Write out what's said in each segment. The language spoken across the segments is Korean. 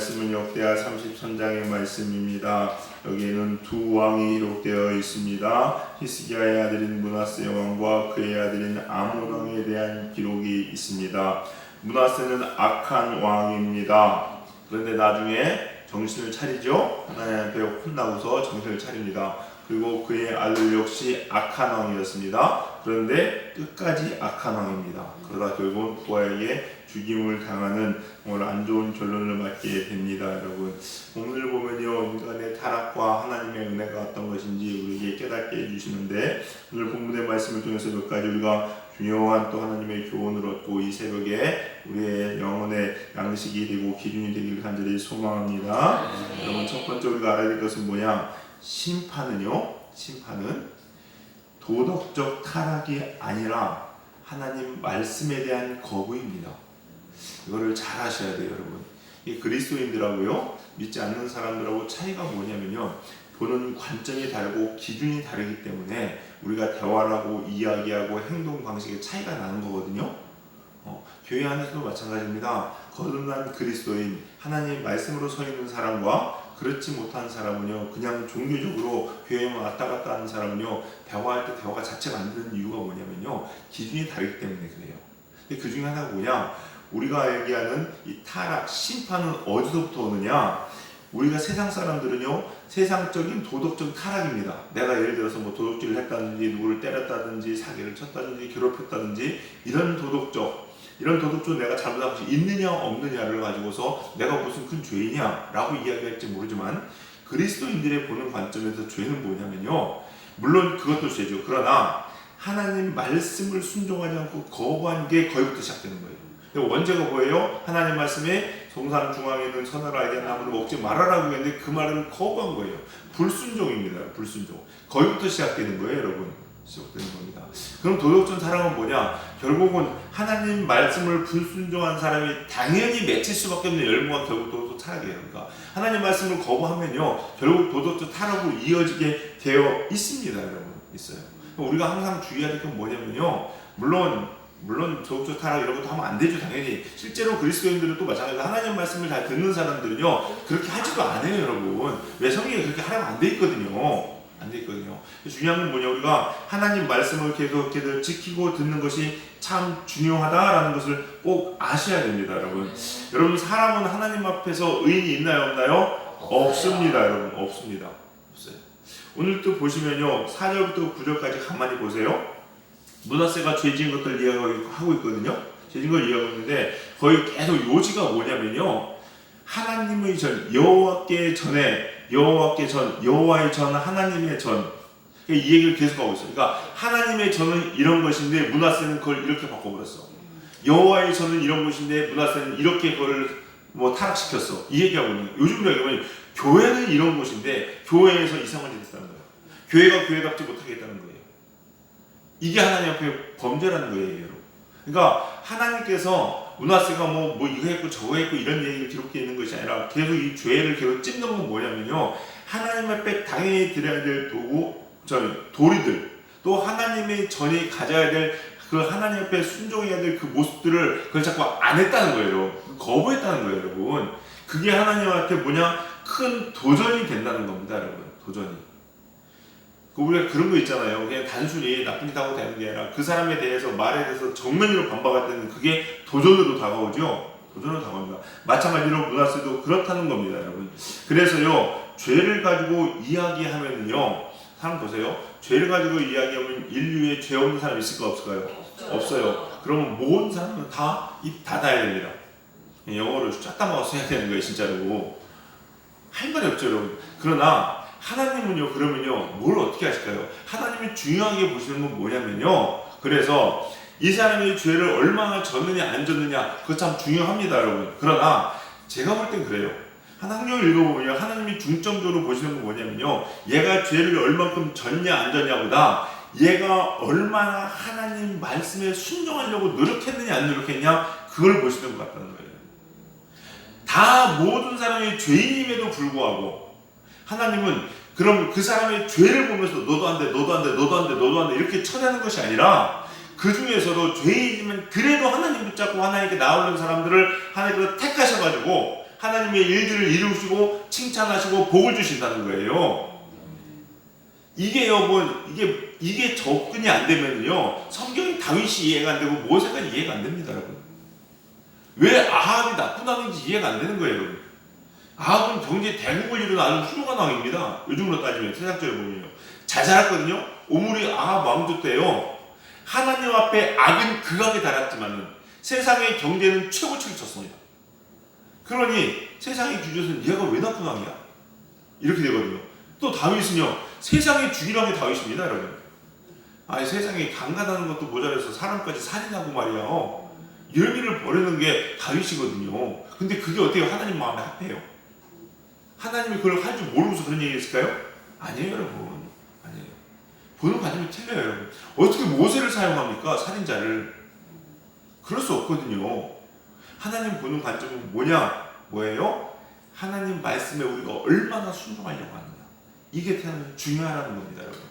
말씀은 역대하 33장의 말씀입니다. 여기에는 두 왕이 기록되어 있습니다. 히스기야의 아들인 므낫세 왕과 그의 아들인 아몬 왕에 대한 기록이 있습니다. 므낫세는 악한 왕입니다. 그런데 나중에 정신을 차리죠. 하나님 앞에 혼나고서 정신을 차립니다. 그리고 그의 아들 역시 악한 왕이었습니다. 그런데 끝까지 악한 왕입니다. 그러다 결국 부하에게 죽임을 당하는 오늘 안 좋은 결론을 맞게 됩니다. 여러분, 오늘 보면요, 인간의 타락과 하나님의 은혜가 어떤 것인지 우리에게 깨닫게 해주시는데, 오늘 본문의 말씀을 통해서 몇 가지 우리가 중요한 또 하나님의 교훈을 얻고 이 새벽에 우리의 영혼의 양식이 되고 기준이 되기를 간절히 소망합니다. 여러분, 첫 번째 우리가 알아야 될 것은 뭐냐? 심판은 도덕적 타락이 아니라 하나님 말씀에 대한 거부입니다. 이거를 잘 아셔야 돼요, 여러분. 이 그리스도인들하고요, 믿지 않는 사람들하고 차이가 뭐냐면요, 보는 관점이 다르고 기준이 다르기 때문에 우리가 대화를 하고 이야기하고 행동 방식에 차이가 나는 거거든요. 교회 안에서도 마찬가지입니다. 거듭난 그리스도인, 하나님 말씀으로 서 있는 사람과 그렇지 못한 사람은요, 그냥 종교적으로 교회만 왔다 갔다 하는 사람은요, 대화할 때 대화가 자체가 안 되는 이유가 뭐냐면요, 기준이 다르기 때문에 그래요. 근데 그 중에 하나가 뭐냐, 우리가 얘기하는 이 타락, 심판은 어디서부터 오느냐? 우리가 세상 사람들은요, 세상적인 도덕적 타락입니다. 내가 예를 들어서 뭐 도둑질을 했다든지, 누구를 때렸다든지, 사기를 쳤다든지, 괴롭혔다든지, 이런 도덕적 내가 잘못한 것이 있느냐 없느냐를 가지고서 내가 무슨 큰 죄이냐 라고 이야기할지 모르지만, 그리스도인들의 보는 관점에서 죄는 뭐냐면요, 물론 그것도 죄죠. 그러나 하나님 말씀을 순종하지 않고 거부한 게 거기부터 시작되는 거예요. 원죄가 뭐예요? 하나님 말씀에 동산 중앙에 있는 선을 알게 한 나무를 먹지 말아라고 했는데 그 말을 거부한 거예요. 불순종입니다. 불순종. 거기부터 시작되는 거예요, 여러분. 시작되는 겁니다. 그럼 도덕적 타락은 뭐냐? 결국은 하나님 말씀을 불순종한 사람이 당연히 맺힐 수밖에 없는 열무가 결국 도덕적 타락이에요. 그러니까 하나님 말씀을 거부하면요, 결국 도덕적 타락으로 이어지게 되어 있습니다, 여러분. 있어요. 우리가 항상 주의해야 될 건 뭐냐면요, 물론 도덕적 타락 이런 것도 하면 안 되죠, 당연히. 실제로 그리스도인들은 또 마찬가지로 하나님 말씀을 잘 듣는 사람들은요, 그렇게 하지도 않아요, 여러분. 왜? 성경에 그렇게 하라고 안 돼 있거든요. 안 돼 있거든요. 중요한 건 뭐냐, 우리가 하나님 말씀을 계속 지키고 듣는 것이 참 중요하다라는 것을 꼭 아셔야 됩니다, 여러분. 여러분, 사람은 하나님 앞에서 의인이 있나요, 없나요? 없습니다, 여러분. 없습니다. 없어요. 오늘 또 보시면요, 4절부터 9절까지 가만히 보세요. 므낫세가 죄진 것들 이야기하고 있거든요. 죄진 걸 이야기하고 있는데, 거의 계속 요지가 뭐냐면요, 하나님의 전, 여호와의 전, 하나님의 전. 이 얘기를 계속하고 있어요. 그러니까 하나님의 전은 이런 것인데 므낫세는 그걸 이렇게 바꿔버렸어. 여호와의 전은 이런 것인데 므낫세는 이렇게 그걸 타락시켰어. 이 얘기하고 있는 거예요. 요즘 얘기하면 교회는 이런 곳인데 교회에서 이상한 짓을 했다는 거예요. 교회가 교회답지 못하겠다는 거예요. 이게 하나님 앞에 범죄라는 거예요, 여러분. 그러니까 하나님께서 므낫세가 뭐 이거 했고 저거 했고 이런 얘기를 기록되어 있는 것이 아니라 계속 이 죄를 계속 찝는 건 뭐냐면요, 하나님 앞에 당연히 드려야 될 도리들, 또 하나님의 전이 가져야 될 그 하나님 앞에 순종해야 될 그 모습들을 그걸 자꾸 안 했다는 거예요. 거부했다는 거예요, 여러분. 그게 하나님한테 큰 도전이 된다는 겁니다, 여러분. 도전이. 우리가 그런 거 있잖아요. 그냥 단순히 나쁜 짓 하고 되는 게 아니라 그 사람에 대해서 말에 대해서 정면으로 반박할 때는 그게 도전으로 다가오죠. 도전으로 다가옵니다. 마찬가지로 므낫세도 그렇다는 겁니다, 여러분. 그래서요, 죄를 가지고 이야기하면은요, 사람 보세요. 죄를 가지고 이야기하면 인류에 죄 없는 사람 있을까 없을까요? 없어요. 그러면 모든 사람은 다 입 닫아야 됩니다. 영어를 쫙다 먹어서 해야 되는 거예요, 진짜로. 할 말이 없죠, 여러분. 그러나 하나님은요, 그러면요, 뭘 어떻게 하실까요? 하나님이 중요하게 보시는 건 뭐냐면요, 그래서 이 사람의 죄를 얼마나 졌느냐 안 졌느냐, 그거 참 중요합니다, 여러분. 그러나 제가 볼 땐 그래요. 성경을 읽어보면 하나님이 중점적으로 보시는 건 뭐냐면요, 얘가 죄를 얼만큼 졌냐 안 졌냐보다 얘가 얼마나 하나님 말씀에 순종하려고 노력했느냐 안 노력했냐, 그걸 보시는 것 같다는 거예요. 다 모든 사람이 죄인임에도 불구하고 하나님은 그럼 그 사람의 죄를 보면서 너도 안 돼 이렇게 쳐내는 것이 아니라, 그 중에서도 죄인이지만 그래도 하나님 붙잡고 하나님께 나오는 사람들을 하나님께서 택하셔가지고 하나님의 일들을 이루시고 칭찬하시고 복을 주신다는 거예요. 이게 여러분, 이게 접근이 안 되면요, 성경이 다윗이 이해가 안 되고 모세가 이해가 안 됩니다, 여러분. 왜 아합이 나쁜 왕인지 이해가 안 되는 거예요, 여러분. 아합은 경제 대국을 이룬 아주 훌륭한 왕입니다. 요즘으로 따지면, 세상적으로 보면요. 잘 살았거든요. 오므리 아합 왕조 때요, 하나님 앞에 악은 극악에 달았지만은 세상의 경제는 최고치를 쳤습니다. 그러니 세상의 주제는 얘가 왜 나쁜 왕이야? 이렇게 되거든요. 또 다윗은요, 세상의 주기랑의 다윗입니다, 여러분. 아니, 세상에 강간하는 것도 모자라서 사람까지 살인하고 말이야. 열미를 버리는 게 다윗이거든요. 근데 그게 어때요? 하나님 마음에 합해요. 하나님이 그걸 할 줄 모르고서 그런 얘기 했을까요? 아니에요, 여러분. 아니에요. 보는 관점이 틀려요, 여러분. 어떻게 모세를 사용합니까? 살인자를. 그럴 수 없거든요. 하나님 보는 관점은 뭐예요? 하나님 말씀에 우리가 얼마나 순종하려고 하느냐. 이게 태어나면 중요하다는 겁니다, 여러분.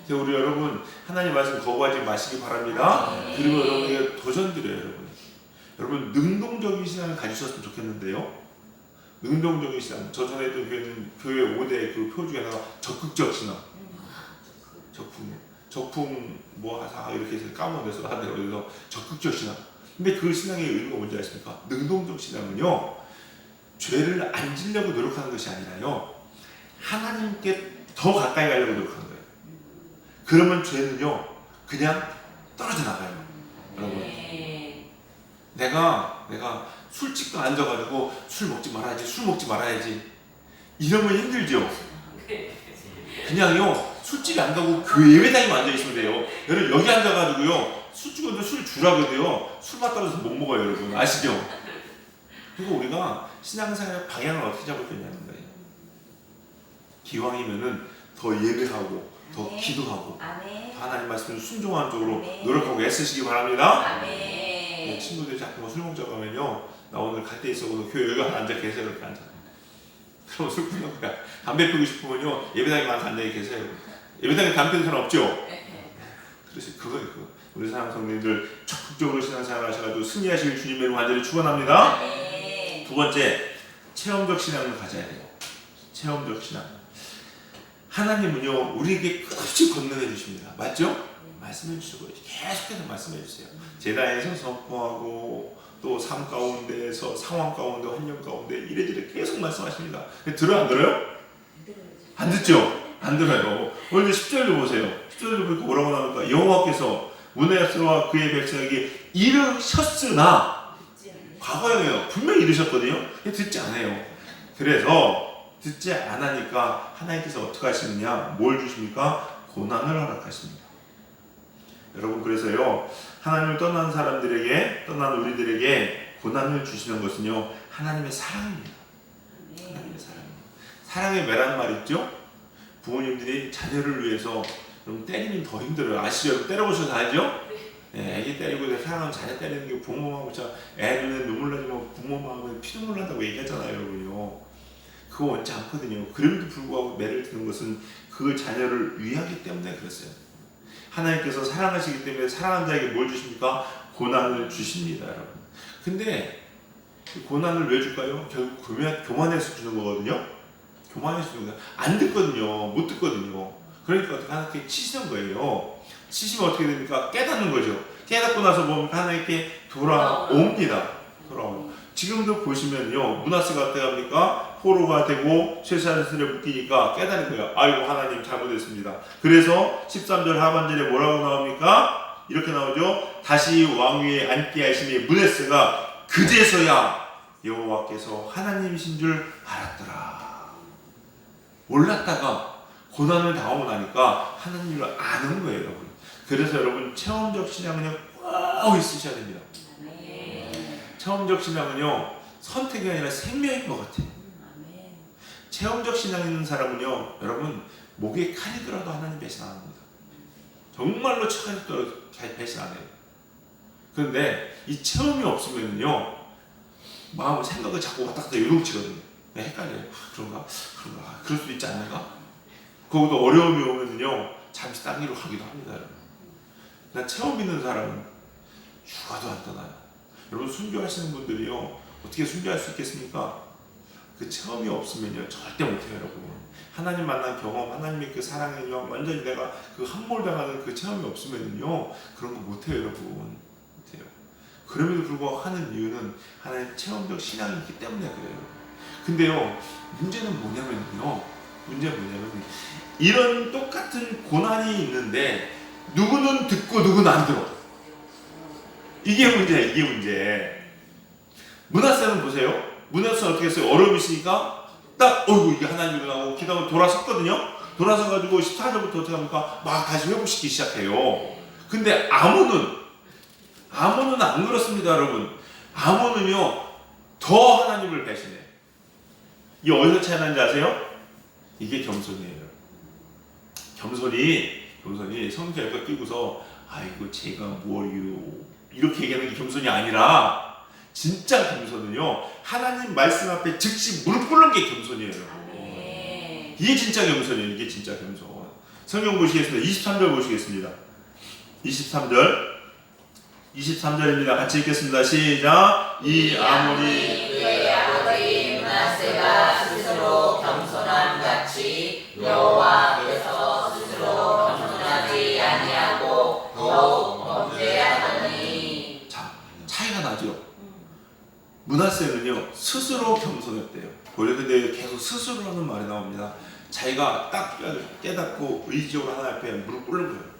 그래서 우리 여러분, 하나님 말씀 거부하지 마시기 바랍니다. 그리고 여러분에게 도전드려요, 여러분. 여러분, 능동적인 신앙을 가지셨으면 좋겠는데요. 능동적인 신앙. 저 전에 했던 교회는 교회 5대 그 표 중에 하나가 적극적 신앙. 적풍 뭐 하사 이렇게 해서 까먹어서 하더라고요. 그래서 적극적 신앙. 근데 그 신앙의 의미가 뭔지 아십니까? 능동적 신앙은요, 죄를 안 지려고 노력하는 것이 아니라요, 하나님께 더 가까이 가려고 노력하는 거예요. 그러면 죄는요, 그냥 떨어져 나가요. 여러분, 내가 술집도 앉아가지고 술 먹지 말아야지 이러면 힘들죠. 그냥요, 술집에 안 가고 교회 예배당에 앉아있으면 돼요. 여러분, 여기 앉아가지고요, 술집은 술 주라고 돼요. 술맛 떨어져서 못 먹어요, 여러분. 아시죠? 그리고 우리가 신앙생활의 방향을 어떻게 잡을 거냐는 거예요. 기왕이면은 더 예배하고, 더 기도하고, 하나님 말씀을 순종하는 쪽으로 노력하고 애쓰시기 바랍니다. 네, 친구들이 자꾸 술 먹자고 하면요, 나 오늘 갈 데 있어서 교회 여기 앉아 계세요. 이렇게 앉아. 그럼 술 끊는 거야. 담배 피우고 싶으면요, 예배당에 가서 앉아 계세요. 예배당에 담배 피우는 사람 없죠? 그래서 그거예요, 그거. 우리 사랑 성도님들 적극적으로 신앙생활 하셔가지고 승리하실 주님의 이름 완전히 축원합니다. 두 번째, 체험적 신앙을 가져야 돼요. 체험적 신앙. 하나님은요, 우리에게 끝없이 권능해 주십니다. 맞죠? 말씀해 주시고 계속해서 말씀해 주세요. 제다에서 선포하고 또 삶 가운데에서 상황 가운데 환경 가운데 이래저래 계속 말씀하십니다. 들어요, 안 들어요? 안 듣죠? 안 들어요. 오늘 10절도 보세요. 10절도 보니까 뭐라고 나올까? 여호와께서 문하세와 그의 백성에게 이르셨으나, 과거형이에요. 분명히 이르셨거든요. 듣지 않아요. 그래서 듣지 않으니까 하나님께서 어떻게 하시느냐? 뭘 주십니까? 고난을 허락하십니다. 여러분, 그래서요, 하나님을 떠난 사람들에게, 떠난 우리들에게 고난을 주시는 것은요, 하나님의 사랑입니다. 하나님의 사랑입니다. 사랑의 매라는 말 있죠? 부모님들이 자녀를 위해서 좀 때리면 더 힘들어요. 아시죠? 때려보셔서 알죠? 네, 애기 때리고 사랑하면 자녀 때리는 게 부모 마음을, 애 눈에 눈물 나지만 부모 마음에 피눈물 난다고 얘기하잖아요, 여러분요. 그거 원치 않거든요. 그럼에도 불구하고 매를 드는 것은 그 자녀를 위하기 때문에 그랬어요. 하나님께서 사랑하시기 때문에 사랑하는 자에게 뭘 주십니까? 고난을 주십니다, 여러분. 근데 고난을 왜 줄까요? 결국 교만해서 주는 거거든요. 교만해서 주는 거예요. 안 듣거든요. 못 듣거든요. 그러니까 어떻게 하나님께 치시는 거예요. 치시면 어떻게 됩니까? 깨닫는 거죠. 깨닫고 나서 뭡니까? 하나님께 돌아옵니다. 지금도 보시면요, 므낫세가 어떻게 합니까? 포로가 되고 쇠사슬에 묶이니까 깨달은 거예요. 아이고, 하나님 잘못했습니다. 그래서 13절 하반절에 뭐라고 나옵니까? 이렇게 나오죠. 다시 왕위에 앉게 하시니 므낫세가 그제서야 여호와께서 하나님이신 줄 알았더라. 몰랐다가 고난을 당하고 나니까 하나님을 아는 거예요, 여러분. 그래서 여러분, 체험적 신앙은요, 꼭 있으셔야 됩니다. 체험적 신앙은요, 선택이 아니라 생명인 것 같아요. 체험적 신앙 있는 사람은요, 여러분, 목에 칼이 들어도 하나님 배신 안 합니다. 정말로 칼이 들어도 배신 안 해요. 그런데 이 체험이 없으면요, 마음, 생각을 자꾸 왔다 갔다 요동치거든요. 헷갈려요. 그런가? 그럴 수도 있지 않는가? 거기도 어려움이 오면요, 잠시 딴 길로 가기도 합니다, 여러분. 나 체험 있는 사람은 죽어도 안 떠나요. 여러분, 순교하시는 분들이요, 어떻게 순교할 수 있겠습니까? 그 체험이 없으면요 절대 못해요 여러분. 하나님 만난 경험, 하나님의 그 사랑은요 완전히 내가 그 함몰당하는 그 체험이 없으면요 그런 거 못해요 여러분. 못해요. 그럼에도 불구하고 하는 이유는 하나님 체험적 신앙이 있기 때문에 그래요. 근데요 문제는 뭐냐면요, 문제는 뭐냐면 이런 똑같은 고난이 있는데 누구는 듣고 누구는 안 들어. 이게 문제야. 이게 문제. 문하세는 보세요. 문하세는 어떻게 했어요? 어려움이 있으니까 딱 어이구 이게 하나님 일어나고 기도하고 돌아섰거든요. 돌아서가지고 14절부터 어떻게 합니까? 막 다시 회복시키기 시작해요. 근데 아몬은 안 그렇습니다 여러분. 아몬은요 더 하나님을 배신해. 이게 어디서 차이 나는지 아세요? 이게 겸손이에요. 겸손이 성격을 끼고서 아이고 제가 뭘요 이렇게 얘기하는 게 겸손이 아니라 진짜 겸손은요 하나님 말씀 앞에 즉시 무릎 꿇는 게 겸손이에요. 이게 진짜 겸손이에요. 이게 진짜 겸손. 성경 보시겠습니다. 23절 보시겠습니다. 23절입니다. 같이 읽겠습니다. 시작. 이 아몬이 그의 아버지 므낫세가 스스로 겸손함 같이 여호와께서 스스로 겸손하지 아니하고 더욱 범죄하더니. 자, 차이가 나죠. 므낫세는요 스스로 겸손했대요. 원래 근데 계속 스스로라는 말이 나옵니다. 자기가 딱 깨닫고 의지적으로 하나님 앞에 무릎 꿇는 거예요.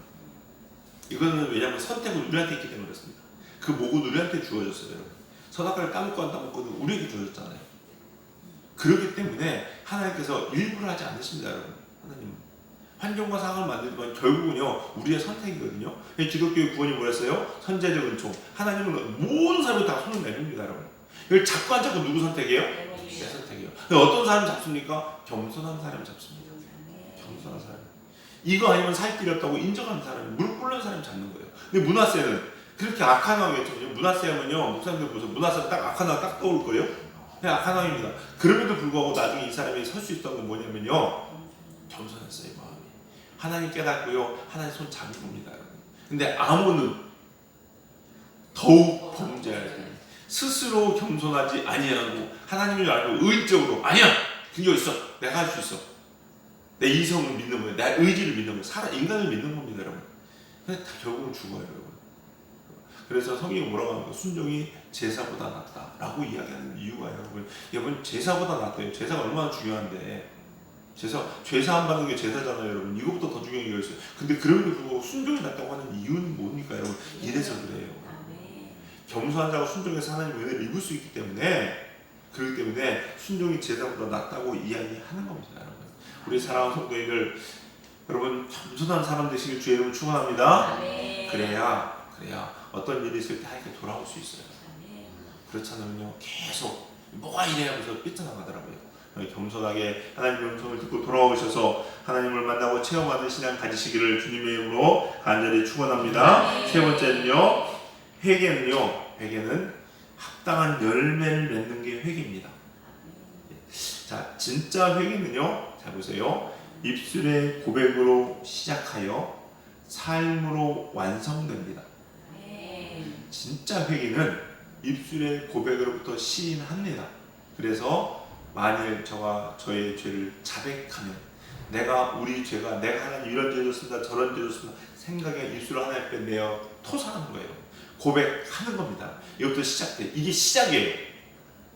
이거는 왜냐하면 선택은 우리한테 있기 때문에 그렇습니다. 그 목은 우리한테 주어졌어요. 선악과를 따먹고 안 따먹고는 우리에게 주어졌잖아요. 그렇기 때문에 하나님께서 일부러 하지 않으십니다 여러분. 하나님은 환경과 상황을 만들지만 결국은요 우리의 선택이거든요. 기독교의 구원이 뭐랬어요? 선제적 은총. 하나님은 모든 사람을 다 손을 내줍니다 여러분. 이걸 잡고 안 잡고 누구 선택이에요? 내 선택이에요. 어떤 사람 잡습니까? 겸손한 사람 잡습니다. 겸손한 사람. 이거 아니면 살 길이 없다고 인정하는 사람이, 무릎 꿇는 사람이 잡는 거예요. 근데 므낫세는 그렇게 악한 왕이었죠. 므낫세 하면요 목사님들 보세요. 므낫세 딱 악한 왕 딱 떠올 거예요. 그냥 악한 왕입니다. 그럼에도 불구하고 나중에 이 사람이 설 수 있었던 건 뭐냐면요 겸손했어요. 마음이 하나님 깨닫고요 하나님 손 잡은 겁니다 여러분. 근데 아몬은 더욱 범죄할 때 스스로 겸손하지 아니하고 하나님을 알고 의지적으로 아니야 그게 있어 내가 할 수 있어 내 이성을 믿는 거예요. 내 의지를 믿는 거예요. 인간을 믿는 겁니다 여러분. 근데 다 결국은 죽어요 여러분. 그래서 성경이 뭐라고 하는 거 순종이 제사보다 낫다라고 이야기하는 이유가 여러분 제사보다 낫대요. 제사가 얼마나 중요한데 죄사 안 받는 게 제사잖아요 여러분. 이것보다 더 중요한 게 있어요. 근데 그럼에도 불구하고 순종이 낫다고 하는 이유는 뭡니까 여러분? 이래서 그래요. 겸손한 자가 순종해서 하나님의 은혜를 입을 수 있기 때문에 그렇기 때문에 순종이 제사보다 낫다고 이야기하는 겁니다 여러분. 우리 사랑하는 성도님들 여러분 겸손한 사람 되시길 주의 이름으로 축원합니다. 그래야 어떤 일이 있을 때 하나님께 돌아올 수 있어요. 그렇지 않으면요 계속 뭐가 이래 하면서 삐쳐나가더라고요. 겸손하게 하나님의 음성을 듣고 돌아오셔서 하나님을 만나고 체험하는 신앙 가지시기를 주님의 이름으로 간절히 축원합니다. 세 번째는요 회개는 합당한 열매를 맺는 게 회개입니다. 자, 진짜 회개는요 자 보세요. 입술의 고백으로 시작하여 삶으로 완성됩니다. 진짜 회개는 입술의 고백으로부터 시인합니다. 그래서 만일 저가 저의 죄를 자백하면 내가 하나님 이런 죄 졌습니다 저런 죄 졌습니다 생각에 입술을 하나님 앞에 내어 토설하는 거예요. 고백하는 겁니다. 이것부터 시작돼. 이게 시작이에요.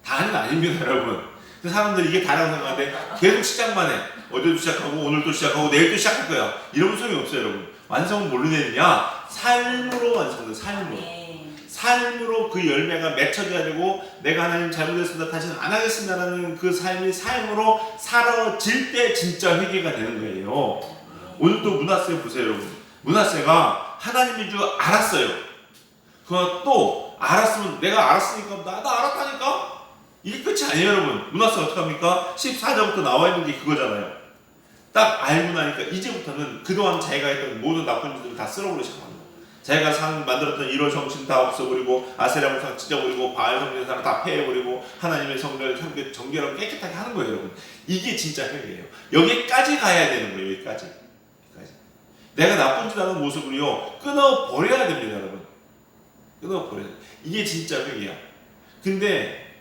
다는 아닙니다 여러분. 사람들이 이게 다라고 생각하는데 계속 시작만 해. 어제도 시작하고 오늘도 시작하고 내일도 시작할 거야. 이러면 소용이 없어요 여러분. 완성은 뭘로 내느냐? 삶으로 완성돼. 삶으로 그 열매가 맺혀져야 되고 내가 하나님 잘못했습니다 다시는 안 하겠습니다라는 그 삶이 삶으로 사라질 때 진짜 회개가 되는 거예요. 오늘도 므낫세 보세요 여러분. 므낫세가 하나님인 줄 알았어요. 그거 알았으면 내가 알았으니까 나도 알았다니까 이게 끝이 아니에요 여러분. 므낫세가 어떻게 합니까? 14절부터 나와 있는 게 그거잖아요. 딱 알고 나니까 이제부터는 그동안 자기가 했던 모든 나쁜 짓들을 다 쓸어버리기 시작합니다. 자기가 만들었던 1호 정신 다 없어버리고 아세라 목상 찢어버리고 바알 섬기는 사람 다 패해버리고 하나님의 성전을 정결하고 깨끗하게 하는 거예요 여러분. 이게 진짜 회개예요. 여기까지 가야 되는 거예요. 여기까지. 내가 나쁜 짓 하는 모습을요 끊어버려야 됩니다 여러분. 끊어버려야 돼. 이게 진짜 회개야. 근데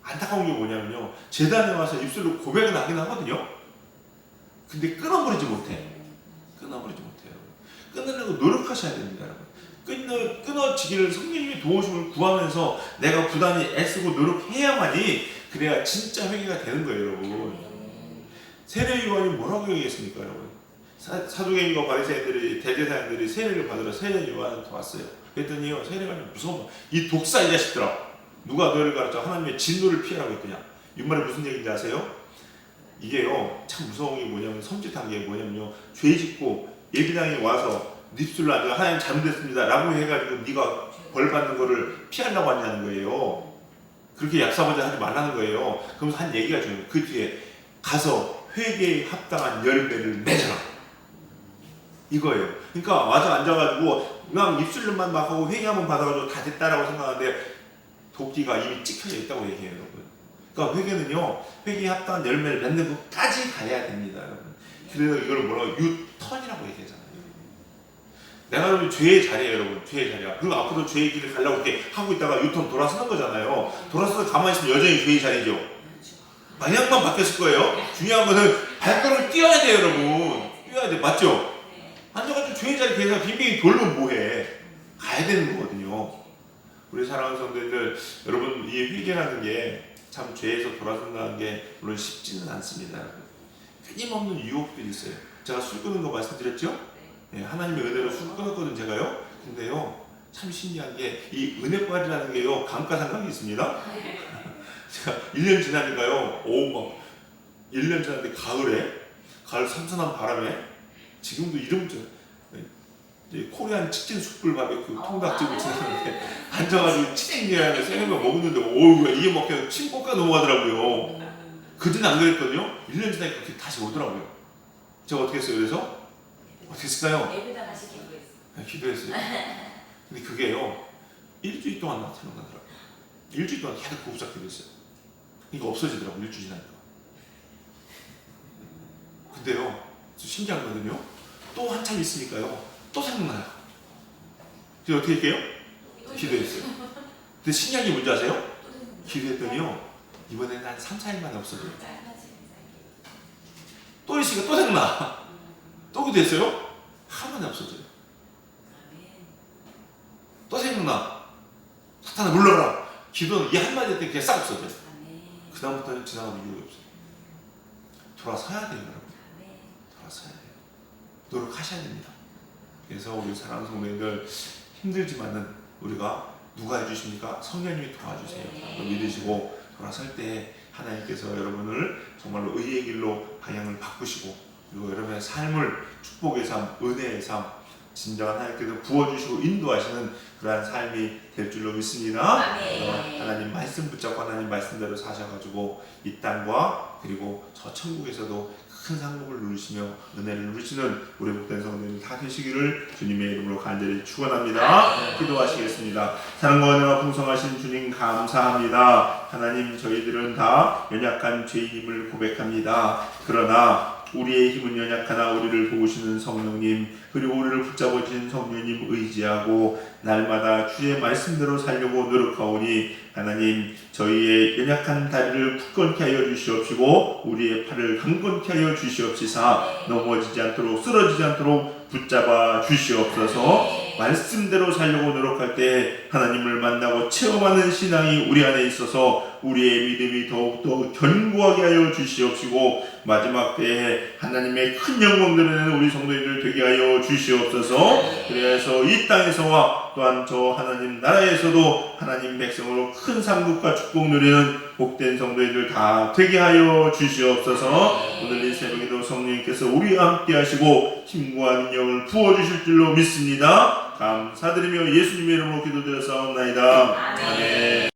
안타까운 게 뭐냐면요, 제단에 와서 입술로 고백은 하긴 하거든요. 근데 끊어버리지 못해. 끊어버리지 못해요. 끊으려고 노력하셔야 됩니다, 여러분. 끊어지기를 성령님의 도우심을 구하면서 내가 부단히 애쓰고 노력해야만이 그래야 진짜 회개가 되는 거예요, 여러분. 세례 요한이 뭐라고 얘기했습니까, 여러분? 사두개인과 바리새인들이, 대제사장들이 세례를 받으러 세례 요한한테 왔어요. 그랬더니요, 세례 요한이 무서운 이 독사 이 자식들아, 누가 너희를 가르쳐 하나님의 진노를 피하라고 했더냐. 이 말이 무슨 얘기인지 아세요? 이게요, 참 무서운 게 뭐냐면, 섬찟한 게 뭐냐면요, 죄 짓고 예비당에 와서 립술로 앉아 하나님 잘못했습니다 라고 해가지고 네가 벌 받는 거를 피하려고 하냐는 거예요. 그렇게 약사보자 하지 말라는 거예요. 그러면서 한 얘기가 중요해요. 그 뒤에 가서 회개에 합당한 열매를 맺어라, 이거예요. 그러니까 와서 앉아가지고 그냥 입술로만 막 하고 회개 한번 받아가지고 다 됐다라고 생각하는데 도끼가 이미 찍혀져 있다고 얘기해요, 여러분. 그러니까 회개는요, 회개에 합당한 열매를 맺는 것까지 가야 됩니다, 여러분. 그래서 이걸 뭐라고 유턴이라고 얘기하잖아요. 내가 그러면 죄의 자리예요, 여러분. 죄의 자리야. 그리고 앞으로 죄의 길을 가려고 이렇게 하고 있다가 유턴 돌아서는 거잖아요. 돌아서서 가만히 있으면 여전히 죄의 자리죠. 방향만 바뀌었을 거예요. 중요한 거는 발걸음을 뛰어야 돼요, 여러분. 뛰어야 돼. 맞죠? 앉아가지고 죄의 자리 계속 빙빙이 돌면 뭐해. 가야 되는 거거든요. 우리 사랑하는 성도님들, 여러분, 이 회개라는 게 참 죄에서 돌아선다는 게 물론 쉽지는 않습니다. 끊임없는 유혹들이 있어요. 제가 술 끊은 거 말씀드렸죠? 네, 하나님의 은혜로 술 끊었거든 제가요. 근데요, 참 신기한 게 이 은혜빨이라는 게요, 감가상각이 있습니다. 제가 1년 지나니까요, 막 1년 지났는데 가을 선선한 바람에 지금도 코리안 치킨 숯불 바베큐 통닭집을 지났는데 앉아가지고 치킨이랑 생각을 먹었는데 이게 막 그냥 침 꽂아 넘어가더라고요. 그때는 안 그랬거든요. 1년 지나니까 그게 다시 오더라고요. 제가 어떻게 했어요? 그래서 어떻게 했을까요? 예배당 가시 기도했어요. 네, 기도했어요. 근데 그게요, 일주일 동안 나타나더라고요. 일주일 동안 계속 구급작 기도했어요. 이거 없어지더라고요, 일주일 지나니까. 근데요, 신기한 거는요, 또 한참 있으니까요, 또 생각나요. 그래서 어떻게 할게요? 기도했어요. 근데 신기한 게 뭔지 아세요? 기도했더니요, 이번에는 한 3, 4일 만에 없어져요. 또 있으니까 또 생각나. 또 기도했어요? 한 번에 없어져요. 또 생각나. 사탄아 물러라. 기도는 이 한마디 때 그냥 싹 없어져요. 그 다음부터는 지나가도 이유가 없어요. 돌아서야 돼요, 여러분. 돌아서야 돼요. 노력하셔야 됩니다. 그래서 우리 사랑하는 성도님들, 힘들지만은 우리가 누가 해주십니까? 성령님이 도와주세요. 믿으시고 돌아설 때 하나님께서 여러분을 정말로 의의 길로 방향을 바꾸시고, 그리고 여러분의 삶을 축복의 삶, 은혜의 삶, 진정한 하나님께서 부어주시고 인도하시는 그러한 삶이 될 줄로 믿습니다. 하나님 말씀 붙잡고 하나님 말씀대로 사셔가지고 이 땅과 그리고 저 천국에서도 큰 상급을 누리시며 은혜를 누리시는 우리 복된 성도님 다 되시기를 주님의 이름으로 간절히 축원합니다. 기도하시겠습니다. 사랑과 은혜가 풍성하신 주님 감사합니다. 하나님, 저희들은 다 연약한 죄인임을 고백합니다. 그러나 우리의 힘은 연약하나 우리를 도우시는 성령님, 그리고 우리를 붙잡아주신 성령님 의지하고 날마다 주의 말씀대로 살려고 노력하오니 하나님, 저희의 연약한 다리를 굳건케 하여 주시옵시고 우리의 팔을 강건케 하여 주시옵시사 넘어지지 않도록 쓰러지지 않도록 붙잡아 주시옵소서. 말씀대로 살려고 노력할 때 하나님을 만나고 체험하는 신앙이 우리 안에 있어서 우리의 믿음이 더욱더 견고하게 하여 주시옵시고 마지막 때에 하나님의 큰 영광 드러내는 우리 성도님들 되게 하여 주시옵소서. 그래서 이 땅에서와 또한 저 하나님 나라에서도 하나님 백성으로 큰 상급과 축복 누리는 복된 성도님들 다 되게 하여 주시옵소서. 오늘 이 새벽에도 성령님께서 우리와 함께 하시고 힘과 능력을 부어주실 줄로 믿습니다. 감사드리며 예수님의 이름으로 기도드렸사옵나이다. 아멘.